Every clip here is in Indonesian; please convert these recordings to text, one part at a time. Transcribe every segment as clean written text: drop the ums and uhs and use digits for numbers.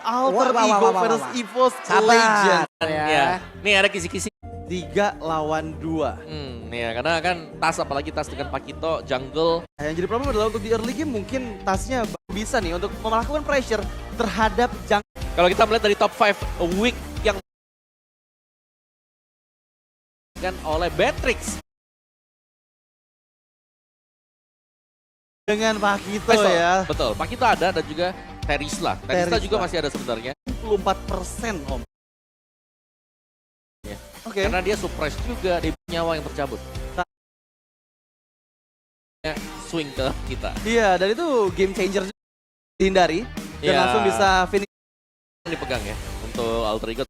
Alter Ego versus EVOS Legends. Ya. Nih ada kisi-kisi. 3 lawan 2. Ya karena kan Tas apalagi Tas dengan Pakito, jungle. Yang jadi problem adalah untuk di early game mungkin Tasnya bisa nih untuk melakukan pressure terhadap jungle. Kalau kita melihat dari top 5 week yang kan oleh Beatrix. Dengan Pakito ya. Betul, Pakito ada dan juga Terisla. Terisla juga masih ada sebenarnya. 24% Om. Ya. Oke. Karena dia suppress juga, dia punya nyawa yang tercabut. Swing ke kita. Iya, dan itu game changer juga dihindari. Dan langsung bisa finish. Dipegang ya untuk Alter Ego.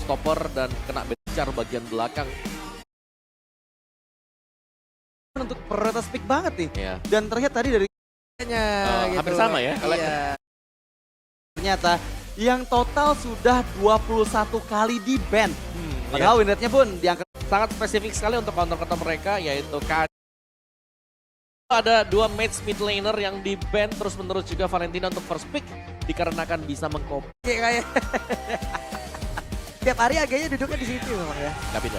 Stopper dan kena bencar bagian belakang. Untuk prioritas pick banget nih. Iya. Dan terlihat tadi dari gitu. Hampir sama ya. Iya. ternyata yang total sudah 21 kali di ban. Padahal win rate-nya pun diangkat sangat spesifik sekali untuk counter-counter mereka, yaitu ada 2 match mid laner yang di ban terus-menerus juga Valentina untuk first pick dikarenakan bisa mengcopy. Kayak tiap hari agaknya duduknya di situ memang ya.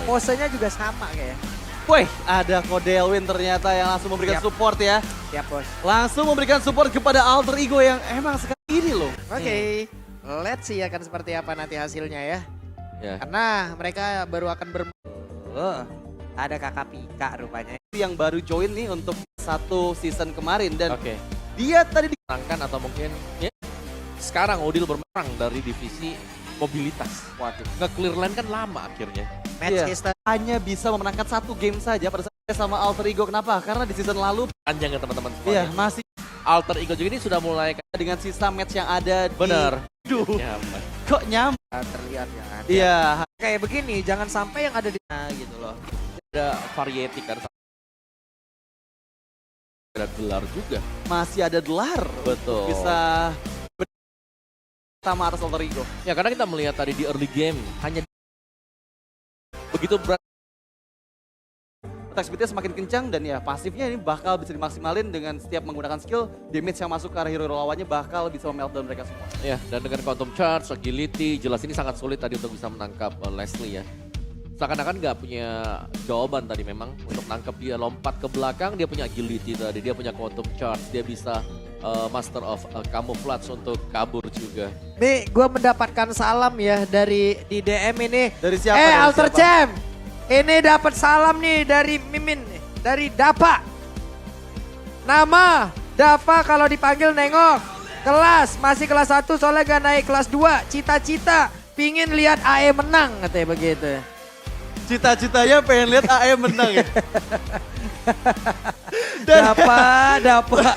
Posenya juga sama kayak. Wih, ada Kodelwin ternyata yang langsung memberikan support ya. Siap bos. Langsung memberikan support kepada Alter Ego yang emang sekali ini loh. Oke, let's see akan seperti apa nanti hasilnya ya. Ya. Karena mereka baru akan ada kakak Pika rupanya. Yang baru join nih untuk satu season kemarin dan dia tadi dimenangkan atau mungkin ya, sekarang Odil berperang dari divisi mobilitas. Waduh, nge-clear lane kan lama akhirnya. Match history hanya bisa memenangkan 1 game saja pada saat sama Alter Ego. Kenapa? Karena di season lalu panjang ya teman-teman. Iya, masih Alter Ego juga ini sudah mulai dengan sisa match yang ada di... Bener. Duh, kok nyam? terlihat ya. Iya. Kayak begini, jangan sampai yang ada di gitu loh. Ada variety kan. Ada gelar juga. Masih ada gelar. Betul. Bisa sama atas Alter Ego. Ya karena kita melihat tadi di early game hanya begitu berat. Attack speednya semakin kencang dan ya pasifnya ini bakal bisa dimaksimalin dengan setiap menggunakan skill. Damage yang masuk ke arah hero lawannya bakal bisa meltdown mereka semua. Ya, dan dengan quantum charge, agility, jelas ini sangat sulit tadi untuk bisa menangkap Leslie ya. Seakan-akan nggak punya jawaban tadi memang untuk nangkep dia, lompat ke belakang, dia punya agility tadi, dia punya quantum charge, dia bisa master of camouflage untuk kabur juga. Nih, gue mendapatkan salam ya dari di DM ini. Dari siapa? Dari Alter Champ, ini dapat salam nih dari Mimin, dari Dapa. Nama Dapa kalau dipanggil nengok. Kelas, masih kelas 1 soalnya gak naik kelas 2. Cita-cita pingin lihat AE menang katanya begitu. Cita-citanya pengen lihat AE menang ya. Dapa.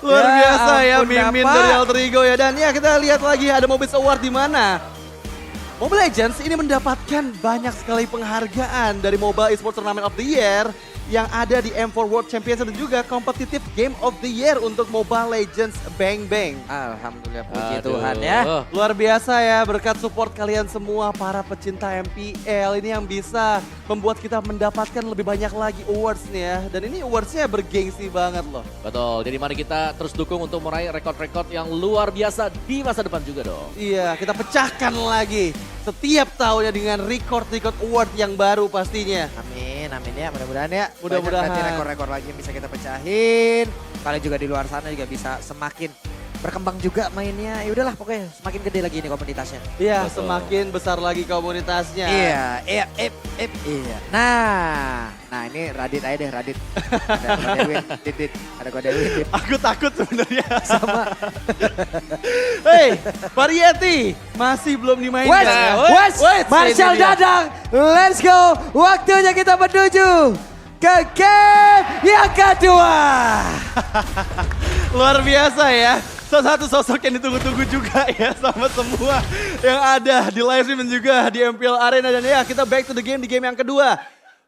Luar biasa ya ampun, Mimin Dapa. dari Alter Ego ya. Dan ya kita lihat lagi ada Mobiles Award di mana Mobile Legends ini mendapatkan banyak sekali penghargaan dari Mobile Esports Tournament of the Year yang ada di M4 World Championship dan juga Competitive Game of the Year untuk Mobile Legends Bang Bang. Alhamdulillah puji Tuhan ya. Luar biasa ya berkat support kalian semua para pecinta MPL ini yang bisa membuat kita mendapatkan lebih banyak lagi awards nih ya. Dan ini awardsnya bergengsi banget loh. Betul, jadi mari kita terus dukung untuk meraih rekor-rekor yang luar biasa di masa depan juga dong. Iya, kita pecahkan lagi setiap tahunnya dengan record-record award yang baru pastinya. Amin ya, mudah-mudahan ya. Mudah-mudahan. Banyak rekor-rekor lagi yang bisa kita pecahin. Kalian juga di luar sana juga bisa semakin berkembang juga mainnya. Ya udahlah pokoknya semakin gede lagi ini komunitasnya. Iya, Betul. Semakin besar lagi komunitasnya. Iya. Nah ini Radit aja deh, Radit. Ada Kodewin, Dit. Ada Kodewin, Dit. Aku takut sebenarnya. Sama. Hey, Variety masih belum dimainkan. Wes, Marshall ini dia. Dadang, let's go. Waktunya kita menuju ke game yang kedua. Luar biasa ya. Salah satu sosok yang ditunggu-tunggu juga ya sama semua yang ada di live stream dan juga di MPL Arena. Dan ya kita back to the game di game yang kedua.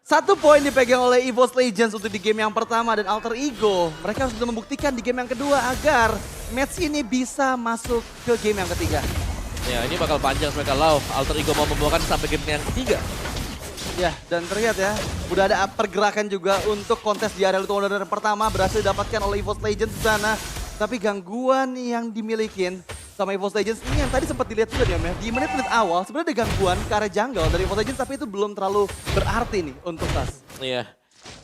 1 poin dipegang oleh EVOS Legends untuk di game yang pertama dan Alter Ego. Mereka harus bisa membuktikan di game yang kedua agar match ini bisa masuk ke game yang ketiga. Ya ini bakal panjang mereka Lau. Alter Ego mau membawakan sampai game yang ketiga. Ya, dan terlihat ya, udah ada pergerakan juga untuk kontes di area Luto Wonder pertama berhasil didapatkan oleh EVOS Legends di sana. Tapi gangguan yang dimilikin sama EVOS Legends ini yang tadi sempat dilihat juga nih Om ya. Di menit-menit awal sebenarnya ada gangguan ke arah jungle dari EVOS Legends tapi itu belum terlalu berarti nih untuk Tas. Iya.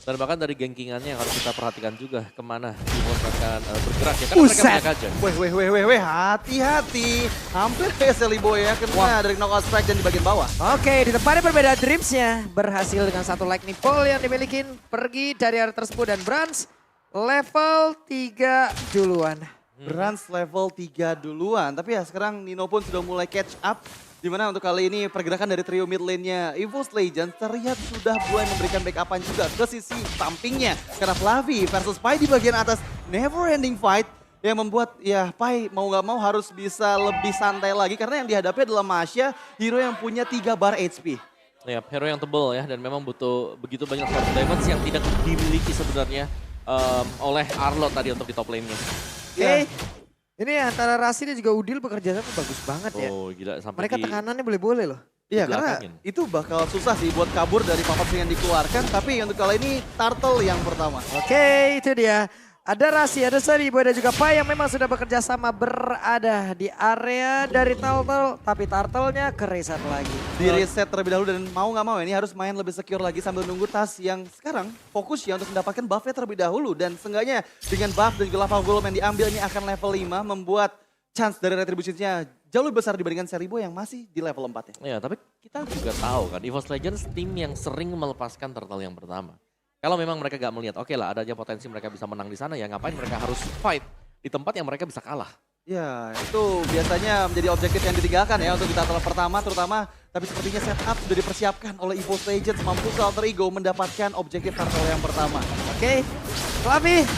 Dan bahkan dari gankingannya yang harus kita perhatikan juga kemana EVOS akan bergerak ya. Karena mereka punya Kaja. Weh, hati-hati. Hampir kayak Seliboy ya, kena dari knockout strike dan di bagian bawah. Oke, di tempatnya berbeda Dreams-nya berhasil dengan satu lightning ball yang dimiliki pergi dari area tersebut dan Brans level 3 duluan. Brans level 3 duluan, tapi ya sekarang Nino pun sudah mulai catch up. Dimana untuk kali ini pergerakan dari trio mid lane-nya EVOS Legends terlihat sudah mulai memberikan backup-an juga ke sisi sampingnya. Karena Flavi versus Pai di bagian atas never ending fight yang membuat ya Pai mau gak mau harus bisa lebih santai lagi. Karena yang dihadapi adalah Masya, hero yang punya 3 bar HP. Ya, hero yang tebal ya dan memang butuh begitu banyak source damage yang tidak dimiliki sebenarnya oleh Arlott tadi untuk di top lane-nya. Oke, ini antara Rasi dan juga Udil bekerja sama bagus banget ya. Oh gila sampai Mereka tekanannya boleh-boleh loh. Iya karena Dibelakangin. itu bakal susah sih buat kabur dari pop-up yang dikeluarkan. Tapi untuk kali ini Turtle yang pertama. Oke, itu dia. Ada Rasi, ada Seliboy dan juga Pai yang memang sudah bekerja sama berada di area dari Turtle. Tapi Turtle-nya kereset lagi. Di reset terlebih dahulu dan mau gak mau ini harus main lebih secure lagi sambil nunggu Tas yang sekarang fokus ya untuk mendapatkan buff-nya terlebih dahulu. Dan seenggaknya dengan buff dan juga lava golem yang diambil ini akan level 5 membuat chance dari retribusinya jauh lebih besar dibandingkan Seliboy yang masih di level 4 ya. Ya tapi kita juga tahu kan EVOS Legends tim yang sering melepaskan Turtle yang pertama. Kalau memang mereka gak melihat, oke lah adanya potensi mereka bisa menang di sana ya ngapain mereka harus fight di tempat yang mereka bisa kalah. Ya itu biasanya menjadi objektif yang ditinggalkan ya untuk di turtle pertama terutama. Tapi sepertinya setup sudah dipersiapkan oleh EVOS Legends mampu Alter Ego mendapatkan objektif turtle yang pertama. Oke, Flavi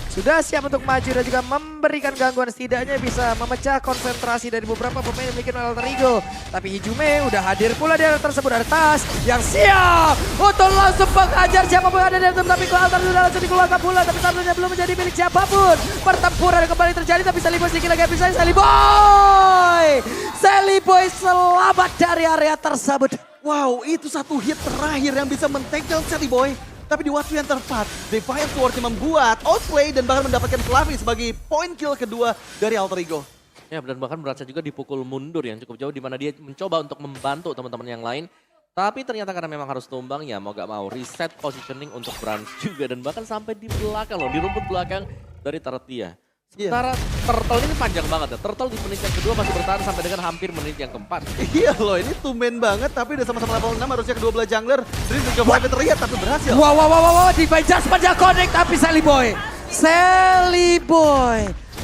sudah siap untuk maju dan juga memberikan gangguan, setidaknya bisa memecah konsentrasi dari beberapa pemain yang memiliki Alter Ego. Tapi Ijume udah hadir pula di area tersebut, ada Tas yang siap untuk langsung menghajar siapapun yang ada di dalam, tapi Alter sudah langsung dikeluarkan pula, tapi Turtle-nya belum menjadi milik siapapun. Pertempuran kembali terjadi tapi Seliboy sedikit lagi bisa Seliboy selamat dari area tersebut. Wow itu satu hit terakhir yang bisa men-take down Seliboy. Tapi di waktu yang tepat, Defiant Sword membuat outplay dan bahkan mendapatkan Flavi sebagai point kill kedua dari Alter Ego. Ya dan bahkan berhasil juga dipukul mundur yang cukup jauh di mana dia mencoba untuk membantu teman-teman yang lain. Tapi ternyata karena memang harus tumbang ya mau gak mau reset positioning untuk Brans juga. Dan bahkan sampai di belakang loh, di rumput belakang dari Taratia. Sementara Turtle ini panjang banget ya. Turtle di menit yang kedua masih bertahan sampai dengan hampir menit yang keempat. Iya loh ini tumben banget tapi udah sama-sama level 6 harusnya kedua belah jungler. Dream juga Flavi terlihat tapi berhasil. Wow, di Jasper connect tapi Seliboy.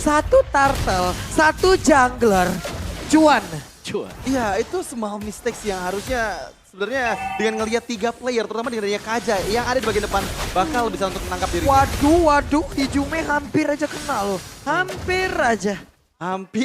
Satu turtle, satu jungler, cuan. Iya itu small mistakes yang harusnya sebenarnya dengan ngelihat 3 player terutama dengan adanya Kaja yang ada di bagian depan bakal bisa untuk menangkap dirinya. Waduh, Ijume hampir aja kena loh. Hampir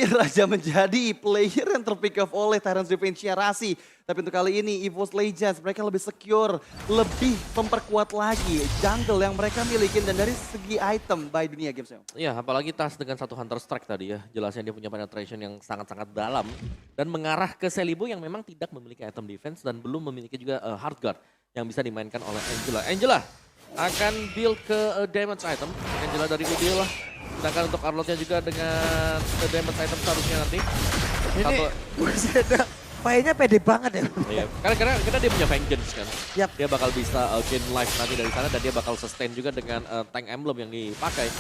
aja menjadi player yang terpick off oleh Tyrant's Revenge-nya Rasi. Tapi untuk kali ini EVOS Legends mereka lebih secure, lebih memperkuat lagi jungle yang mereka miliki dan dari segi item by Dunia Games. Iya apalagi Tas dengan satu Hunter Strike tadi ya. Jelasnya dia punya penetration yang sangat-sangat dalam. Dan mengarah ke Seliboy yang memang tidak memiliki item defense dan belum memiliki juga hard guard yang bisa dimainkan oleh Angela. Angela akan build ke damage item. Angela dari Udil lah. Sedangkan untuk Arlott-nya juga dengan damage item seharusnya nanti. Ini Painya pede banget ya. Iya, karena dia punya vengeance kan. Yap. Dia bakal bisa gain life nanti dari sana dan dia bakal sustain juga dengan tank emblem yang dipakai.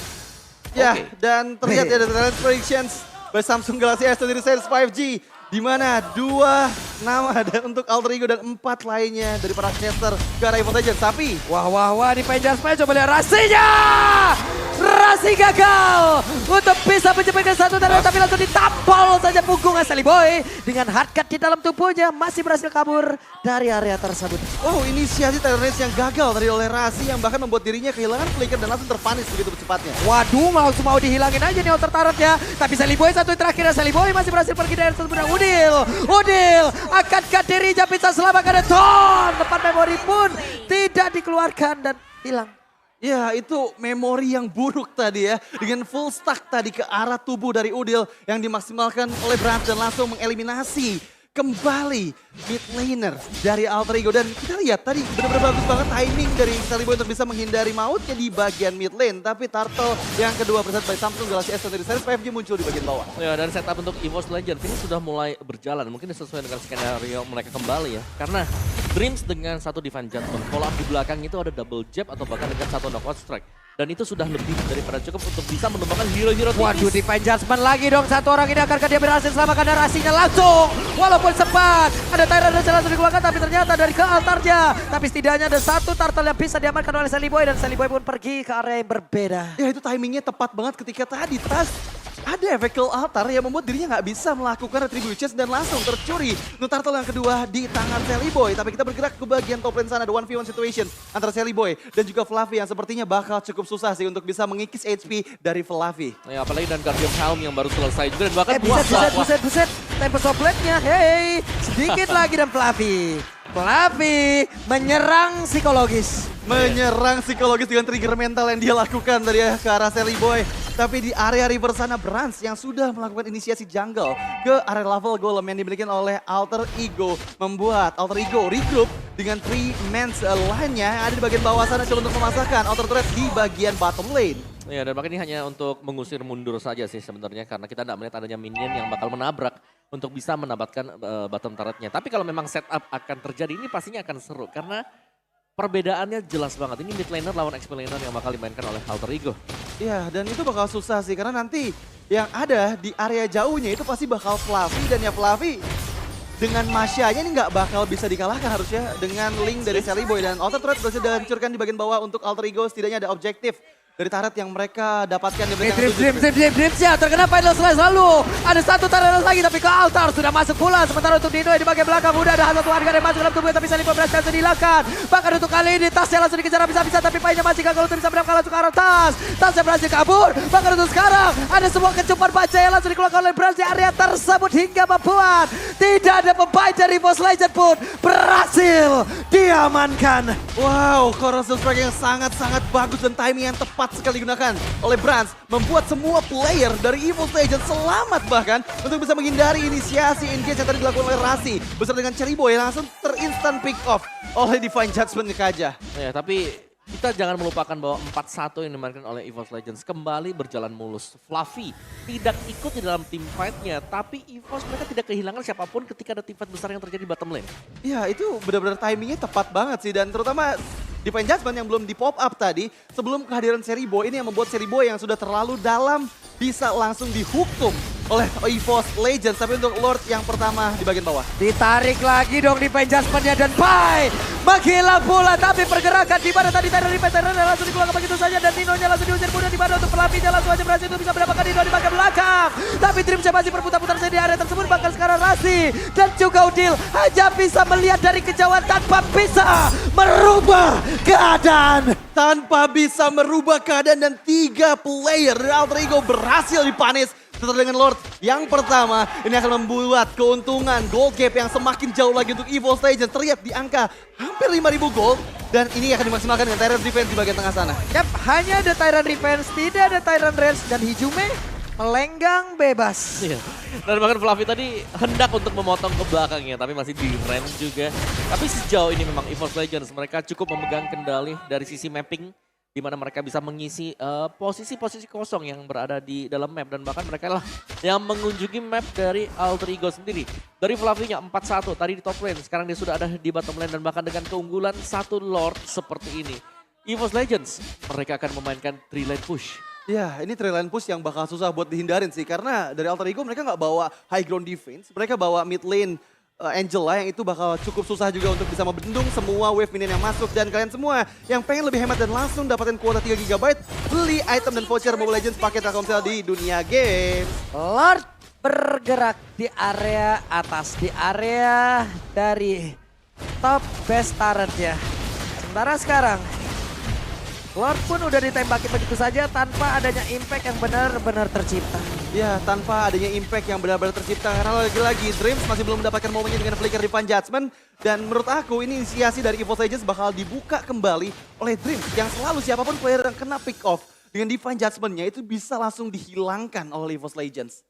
Ya, Oke. dan terlihat ya ada talent predictions by Samsung Galaxy S23 Series 5G. Di mana 2 nama ada untuk Alter Ego dan 4 lainnya dari para caster ke arah EVOS Legends. Tapi Wah, di Jasper coba lihat Rasinya. Rasi gagal untuk bisa menjemputkan satu target tapi langsung ditampol saja punggung Seliboy dengan hardcut di dalam tubuhnya masih berhasil kabur dari area tersebut. oh inisiasi talent race yang gagal tadi oleh Rasi yang bahkan membuat dirinya kehilangan flicker dan langsung terpanis begitu cepatnya. Waduh, mau dihilangin aja nih outer turret ya. Tapi Seliboy satu terakhir, Seliboy masih berhasil pergi dari tersebut. Udil akankah dirinya bisa selamatkan Don? Tempat memori pun tidak dikeluarkan dan hilang. Ya itu memori yang buruk tadi ya. Dengan full stack tadi ke arah tubuh dari Udil yang dimaksimalkan oleh Brans dan langsung mengeliminasi kembali mid laner dari Alter Ego. Dan kita lihat tadi benar-benar bagus banget timing dari Celiboy untuk bisa menghindari mautnya di bagian mid lane. Tapi Turtle yang kedua present by Samsung Galaxy S dari Series 5G muncul di bagian bawah. Ya, dan setup untuk EVOS Legends ini sudah mulai berjalan. Mungkin sesuai dengan skenario mereka kembali ya. Karena Dreams dengan satu Divine Judgment. Follow up di belakang itu ada double jab atau bahkan dengan satu knockout strike. Dan itu sudah lebih daripada cukup untuk bisa menumbangkan hero-hero tipis. Waduh, Divine Judgment lagi dong. Satu orang ini akankah dia berhasil selamatkan narasinya langsung. Walaupun sempat ada Tyrant dan langsung dikeluarkan, tapi ternyata dari ke altarnya. Tapi setidaknya ada satu turtle yang bisa diamankan oleh Celiboy dan Celiboy pun pergi ke area yang berbeda. Ya itu timingnya tepat banget ketika tadi Tas ada efek kill altar yang membuat dirinya nggak bisa melakukan retributions dan langsung tercuri. Turtle yang kedua di tangan Celiboy. Tapi kita bergerak ke bagian top lane sana. Ada 1v1 situation antara Celiboy dan juga Fluffy yang sepertinya bakal cukup susah sih untuk bisa mengikis HP dari Fluffy. Ya, apalagi dan Guardian Helm yang baru selesai juga dan bahkan Buset. Tempo sopletnya, hey. Sedikit lagi dan Fluffy menyerang psikologis. Menyerang psikologis dengan trigger mental yang dia lakukan tadi ya ke arah Celiboy. Tapi di area river sana Brans yang sudah melakukan inisiasi jungle ke area level golem yang dimiliki oleh Alter Ego. Membuat Alter Ego regroup dengan 3-man lainnya yang ada di bagian bawah sana coba untuk memasakkan Outer Turret di bagian bottom lane. Ya, dan bahkan ini hanya untuk mengusir mundur saja sih sebenarnya karena kita tidak melihat adanya minion yang bakal menabrak untuk bisa mendapatkan bottom turretnya. Tapi kalau memang setup akan terjadi ini pastinya akan seru karena perbedaannya jelas banget. Ini mid laner lawan XP laner yang bakal dimainkan oleh Alter Ego. Iya, dan itu bakal susah sih karena nanti yang ada di area jauhnya itu pasti bakal Fluffy dan ya Fluffy dengan Masya-nya ini nggak bakal bisa dikalahkan harusnya dengan link dari Celiboy dan Outer Turret berhasil dihancurkan di bagian bawah untuk Alter Ego. Setidaknya ada objektif dari turret yang mereka dapatkan di belakang Dreams ya terkena final slice lalu. Ada satu turret lagi tapi ke altar sudah masuk pula. Sementara untuk Dino di bagian belakang udah ada satu warga yang masuk dalam tubuhnya tapi Celiboy berhasil dihilangkan. Bahkan untuk kali ini tasnya langsung dikejar habis-habisan tapi painnya masih gagal untuk bisa mendapatkan langsung ke arah tas. Tasnya berhasil kabur. Bahkan untuk sekarang ada sebuah kecupan baja yang langsung dikeluarkan oleh Brans di area tersebut hingga membuat tidak ada pemain dari EVOS Legends pun berhasil diamankan. Wow, corrosive strike yang sangat-sangat bagus dan timing yang tepat sekali digunakan oleh Brans membuat semua player dari EVOS Legends selamat bahkan untuk bisa menghindari inisiasi engage yang tadi dilakukan oleh Rasi beserta dengan Celiboy langsung terinstant pick off oleh Divine Judgment Kaja. Ya, tapi kita jangan melupakan bahwa 4-1 yang dimainkan oleh EVOS Legends kembali berjalan mulus. Fluffy tidak ikut di dalam team fight-nya, tapi EVOS mereka tidak kehilangan siapapun ketika ada team fight besar yang terjadi di bottom lane. Ya itu benar-benar timingnya tepat banget sih dan terutama Divine Judgment yang belum di pop up tadi sebelum kehadiran Celiboy ini yang membuat Celiboy yang sudah terlalu dalam bisa langsung dihukum oleh EVOS Legends. Tapi untuk Lord yang pertama di bagian bawah. Ditarik lagi dong Divine Judgment-nya dan Pai menghilang pula tapi pergerakan di mana tadi Tyrant langsung dikeluarkan begitu saja dan Nino-nya langsung diusir mudah di mana untuk Fluffy-nya langsung aja berhasil untuk bisa mendapatkan Nino di bagian belakang. Tapi Dreams masih berputar-putar saja di area tersebut bahkan sekarang Rasi dan juga Udil hanya bisa melihat dari kejauhan tanpa bisa merubah keadaan. Tanpa bisa merubah keadaan dan 3 player dari Alter Ego berhasil dipanis. Setelah dengan Lord yang pertama ini akan membuat keuntungan gold gap yang semakin jauh lagi untuk EVOS Legends terlihat di angka hampir 5.000 gold dan ini akan dimaksimalkan dengan Tyrant Defense di bagian tengah sana. Yap, hanya ada Tyrant Defense, tidak ada Tyrant Range dan Hijume melenggang bebas. Iya. Dan bahkan Fluffy tadi hendak untuk memotong ke belakangnya tapi masih di range juga. Tapi sejauh ini memang EVOS Legends mereka cukup memegang kendali dari sisi mapping di mana mereka bisa mengisi posisi-posisi kosong yang berada di dalam map dan bahkan mereka lah yang mengunjungi map dari Alter Ego sendiri. Dari Fluffy-nya 4-1 tadi di top lane, sekarang dia sudah ada di bottom lane dan bahkan dengan keunggulan satu Lord seperti ini. EVOS Legends mereka akan memainkan 3 lane push. Ya, ini trail line push yang bakal susah buat dihindarin sih. Karena dari Alter Ego mereka nggak bawa high ground defense. Mereka bawa mid lane Angela yang itu bakal cukup susah juga untuk bisa membendung semua wave minion yang masuk. Dan kalian semua yang pengen lebih hemat dan langsung dapatin kuota 3 GB, beli item dan voucher Mobile Legends paket Telkomsel di Dunia Games. Lord bergerak di area atas, di area dari top best turret ya. Sementara sekarang Lord pun udah ditembaki begitu saja tanpa adanya impact yang benar-benar tercipta. Ya, tanpa adanya impact yang benar-benar tercipta. Karena lagi-lagi Dreams masih belum mendapatkan momennya dengan flicker Divine Judgment. Dan menurut aku ini inisiasi dari EVOS Legends bakal dibuka kembali oleh Dreams. Yang selalu siapapun player yang kena pick off dengan Divine Judgment-nya itu bisa langsung dihilangkan oleh EVOS Legends.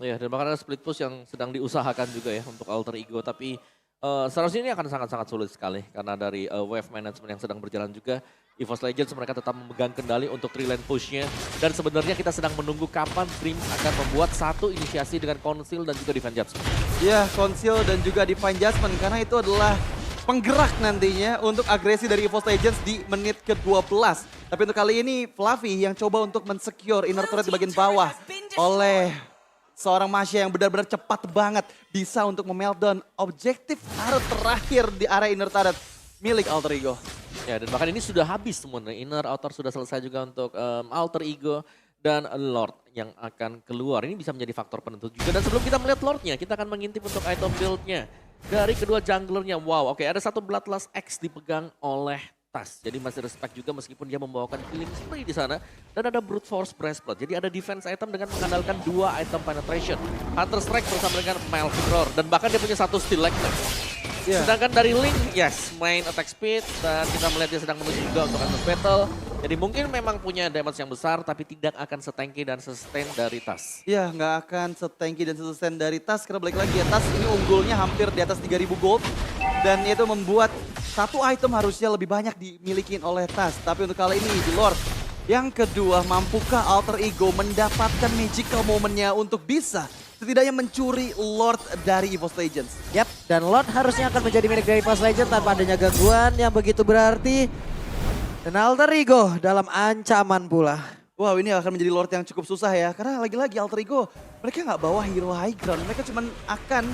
Iya, dan bahkan ada split push yang sedang diusahakan juga ya untuk Alter Ego. Tapi seharusnya ini akan sangat-sangat sulit sekali. Karena dari wave management yang sedang berjalan juga, EVOS Legends mereka tetap memegang kendali untuk 3 lane pushnya. Dan sebenarnya kita sedang menunggu kapan Dreams akan membuat satu inisiasi dengan Conceal dan juga Divine Judgment. Ya, Conceal dan juga Divine Judgment karena itu adalah penggerak nantinya untuk agresi dari EVOS Legends di menit ke-12. Tapi untuk kali ini Fluffy yang coba untuk mensecure inner turret di bagian bawah oleh seorang Masya yang benar-benar cepat banget bisa untuk memeltdown objektif turret terakhir di area inner turret milik Alter Ego. Ya, dan bahkan ini sudah habis semua. Inner, outer sudah selesai juga untuk Alter Ego dan Lord yang akan keluar. Ini bisa menjadi faktor penentu juga. Dan sebelum kita melihat Lordnya, kita akan mengintip untuk item build-nya dari kedua junglernya. Wow, oke, ada satu Bloodlust X dipegang oleh Tas. Jadi masih respect juga meskipun dia membawakan Killing Spree di sana. Dan ada Brute Force Breastplate. Jadi ada defense item dengan mengandalkan 2 item penetration. Hunter Strike bersama dengan Melvin Roar. Dan bahkan dia punya satu Steel Leg. Yeah. Sedangkan dari Link, yes, main attack speed. Dan kita melihat dia sedang menuju juga untuk Endless Battle. Jadi mungkin memang punya damage yang besar, tapi tidak akan setanky dan sustain dari Tas. Ya, nggak akan setanky dan sustain dari Tas. Karena balik lagi ya, Tas ini unggulnya hampir di atas 3.000 gold. Dan itu membuat satu item harusnya lebih banyak dimiliki oleh Tas. Tapi untuk kali ini di Lord yang kedua, mampukah Alter Ego mendapatkan magical momennya untuk bisa setidaknya mencuri Lord dari EVOS Legends? Yap, dan Lord harusnya akan menjadi milik dari EVOS Legends tanpa adanya gangguan yang begitu berarti. Dan Alter Ego dalam ancaman pula. Wow, ini akan menjadi Lord yang cukup susah ya. Karena lagi-lagi Alter Ego, mereka nggak bawa hero high ground. Mereka cuma akan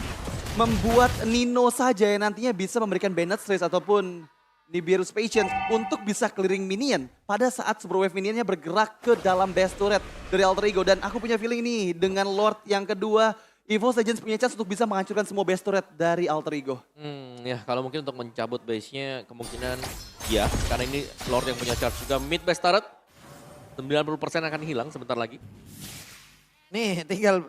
membuat Nino saja yang nantinya bisa memberikan Banned Stress ataupun Nibiru's Patience untuk bisa clearing minion pada saat Super Wave minionnya bergerak ke dalam base turret dari Alter Ego. Dan aku punya feeling nih dengan Lord yang kedua, EVOS Legends punya chance untuk bisa menghancurkan semua base turret dari Alter Ego. Ya kalau mungkin untuk mencabut base-nya kemungkinan ya. Karena ini Lord yang punya charge juga mid base turret. 90% akan hilang sebentar lagi. Nih tinggal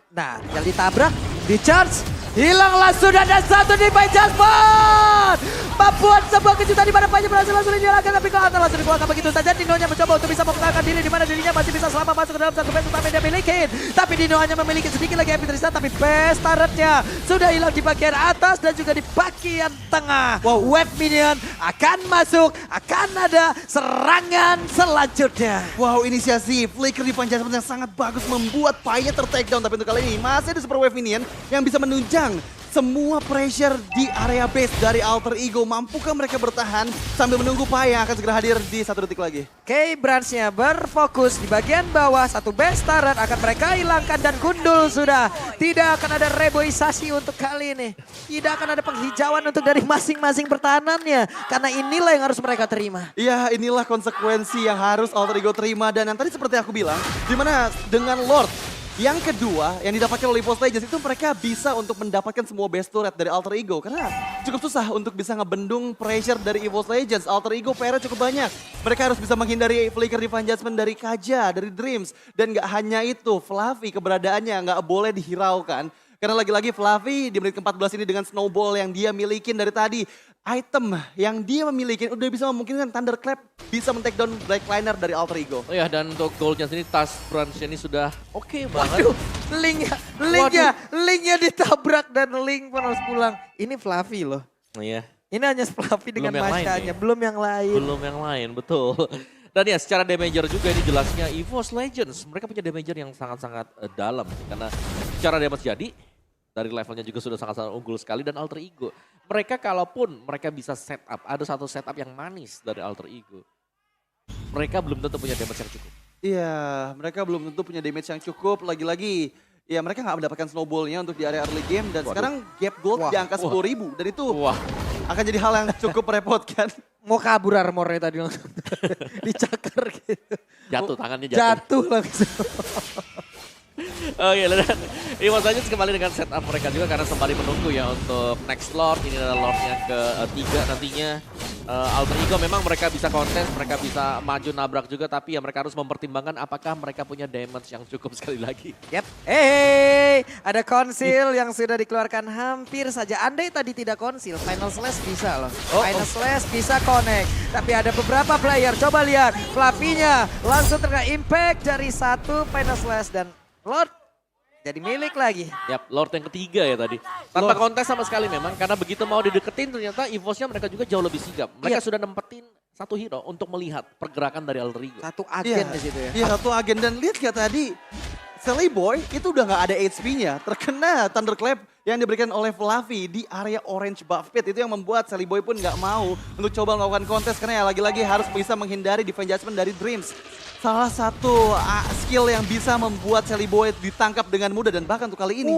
ditabrak, di charge, hilanglah sudah ada satu di Divine Judgment. Membuat sebuah kejutan di mana Panya berhasil langsung dinyalakan tapi kok langsung dikeluarkan begitu saja. Dinonya mencoba untuk bisa mempertahankan diri di mana dirinya masih bisa selama masuk ke dalam satu base utama yang dia miliki. Tapi Dino hanya memiliki sedikit lagi MP Tristan tapi base turretnya sudah hilang di bagian atas dan juga di bagian tengah. Wow. Wave minion akan masuk, akan ada serangan selanjutnya. Wow, inisiasi flicker di Judgment yang sangat bagus membuat Panya ter-takedown. Tapi untuk kali ini masih ada Super Wave minion yang bisa menunjang semua pressure di area base dari Alter Ego. Mampukah mereka bertahan sambil menunggu Pai yang akan segera hadir di 1 detik lagi? K-Branch-nya berfokus di bagian bawah. Satu base turret akan mereka hilangkan dan gundul sudah. Tidak akan ada reboisasi untuk kali ini. Tidak akan ada penghijauan untuk dari masing-masing pertahanannya. Karena inilah yang harus mereka terima. Iya, inilah konsekuensi yang harus Alter Ego terima. Dan yang tadi seperti aku bilang, dimana dengan Lord yang kedua yang didapatkan oleh EVOS Legends itu mereka bisa untuk mendapatkan semua base turret dari Alter Ego. Karena cukup susah untuk bisa ngebendung pressure dari EVOS Legends. Alter Ego PR-nya cukup banyak. Mereka harus bisa menghindari flicker Divine Judgment dari Kaja, dari Dreams. Dan gak hanya itu, Fluffy keberadaannya gak boleh dihiraukan. Karena lagi-lagi Fluffy di menit ke-14 ini dengan snowball yang dia milikin dari tadi. Item yang dia memiliki udah bisa memungkinkan Thunderclap bisa men-takedown Blackliner dari Alter Ego. Oh ya, dan untuk goldnya sini Tas Branch ini sudah oke banget. Waduh, linknya ditabrak dan Link pun harus pulang. Ini Fluffy loh. Iya. Ini hanya Fluffy dengan Belum yang lain Masyanya, nih. belum yang lain. Belum yang lain, betul. Dan ya secara damager juga ini jelasnya EVOS Legends. Mereka punya damager yang sangat-sangat dalam. Karena secara damage jadi, dari levelnya juga sudah sangat-sangat unggul sekali. Dan Alter Ego, mereka kalaupun mereka bisa setup, ada satu setup yang manis dari Alter Ego. Mereka belum tentu punya damage yang cukup. Iya, mereka belum tentu punya damage yang cukup. Lagi-lagi, ya mereka nggak mendapatkan snowballnya untuk di area early game. Dan sekarang gap gold di angka 10.000. Dan itu akan jadi hal yang cukup merepotkan. Mau kabur armornya tadi langsung. Dicakar gitu. Jatuh, tangannya jatuh. Jatuh langsung. Oke, dan EVOS Legends kembali dengan setup mereka juga karena sembari menunggu ya untuk next Lord. Ini adalah Lord yang ketiga nantinya. Alter Ego memang mereka bisa konten, mereka bisa maju nabrak juga. Tapi ya mereka harus mempertimbangkan apakah mereka punya damage yang cukup sekali lagi. Yap. Hey, ada konsil yang sudah dikeluarkan hampir saja. Andai tadi tidak konsil, Final Slash bisa loh. Final Slash bisa connect. Tapi ada beberapa player, coba lihat. Fluffy-nya langsung terkena impact dari satu Final Slash dan Lord jadi milik lagi. Yap, Lord yang ketiga ya tadi. Tanpa kontes sama sekali memang, karena begitu mau dideketin ternyata EVOS-nya mereka juga jauh lebih sigap. Mereka sudah nempetin satu hero untuk melihat pergerakan dari Alter Ego. Satu agen di situ ya. Iya, satu agen. Dan lihat ya tadi, Sally Boy itu udah gak ada HP-nya. Terkena Thunderclap yang diberikan oleh Fluffy di area orange buff pit. Itu yang membuat Sally Boy pun gak mau untuk coba melakukan kontes. Karena ya lagi-lagi harus bisa menghindari defense judgment dari Dreams. Salah satu skill yang bisa membuat Sally Boy ditangkap dengan mudah. Dan bahkan untuk kali ini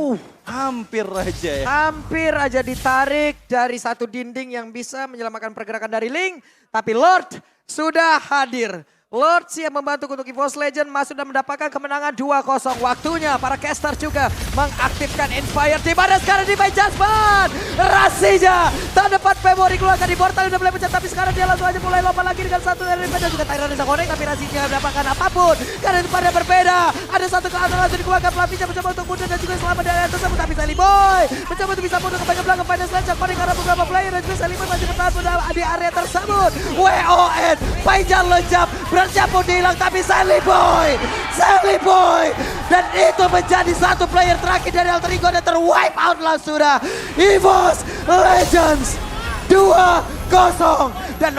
hampir aja ya. Hampir aja ditarik dari satu dinding yang bisa menyelamatkan pergerakan dari Link. Tapi Lord sudah hadir. Lord siap membantu untuk EVOS Legend masuk dan mendapatkan kemenangan 2-0. Waktunya para caster juga mengaktifkan Inspire di mana sekarang di Judgment. Rasija tak dapat memori keluarkan di portal udah mulai pecah tapi sekarang dia langsung aja mulai lompat lagi dengan satu dari dan juga Tyron bisa connect tapi Rasija mendapatkan apapun. Karena itu pada berbeda. Ada satu ke atas langsung dikeluarkan Flavinya mencoba untuk mundur dan juga selamat dari atas tersebut tapi Sally Boy mencoba untuk bisa mundur ke bagian belakang Finance Legend connect karena beberapa player dan juga Sally Boy masih bertahan di area tersebut. WON Paijan lejap bercampur hilang tapi Sally Boy dan itu menjadi satu player terakhir dari Alter Ego dan terwipe out lah sudah EVOS Legends 2-0 dan